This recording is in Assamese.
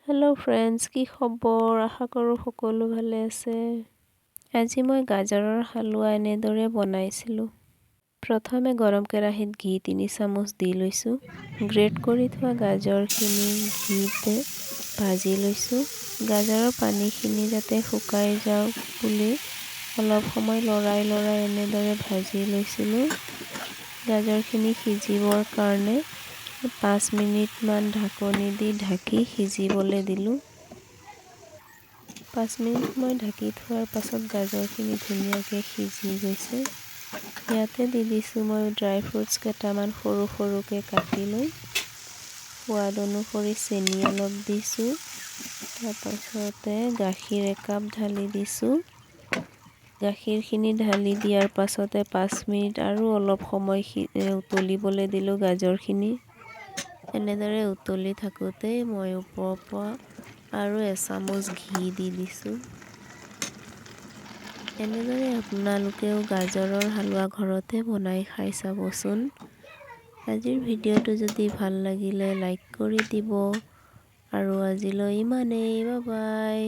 হেল্ল' ফ্ৰেণ্ডছ, কি খবৰ? আশা কৰোঁ সকলো ভালে আছে। আজি মই গাজৰৰ হালোৱা এনেদৰে বনাইছিলোঁ। প্ৰথমে গৰম কেৰাহীত ঘি 3 চামুচ দি লৈছোঁ। গ্ৰেট কৰি থোৱা গাজৰখিনি ঘিতে ভাজি লৈছোঁ। গাজৰৰ পানীখিনি যাতে শুকাই যাওক বুলি অলপ সময় লৰাই এনেদৰে ভাজি লৈছিলোঁ। গাজৰখিনি সিজিবৰ কাৰণে 5 মিনিটমান ঢাকনি দি ঢাকি সিজিবলৈ দিলোঁ। 5 মিনিট মই ঢাকি থোৱাৰ পাছত গাজৰখিনি ধুনীয়াকৈ সিজি গৈছে। ইয়াতে দি দিছোঁ মই ড্ৰাই ফ্ৰুটছ কেইটামান সৰু সৰুকৈ কাটি লৈ। সোৱাদ অনুসৰি চেনি অলপ দিছোঁ। তাৰপাছতে গাখীৰ একাপ ঢালি দিছোঁ। গাখীৰখিনি ঢালি দিয়াৰ পাছতে 5 মিনিট আৰু অলপ সময় উতলিবলৈ দিলোঁ গাজৰখিনি। এনেদৰে উতলি থাকোঁতেই মই ওপৰৰ পৰা আৰু 1 চামুচ ঘি দি দিছোঁ। এনেদৰে আপোনালোকেও গাজৰৰ হালোৱা ঘৰতে বনাই খাই চাবচোন। আজিৰ ভিডিঅ'টো যদি ভাল লাগিলে লাইক কৰি দিব আৰু আজিলৈ ইমানেই। Bye bye.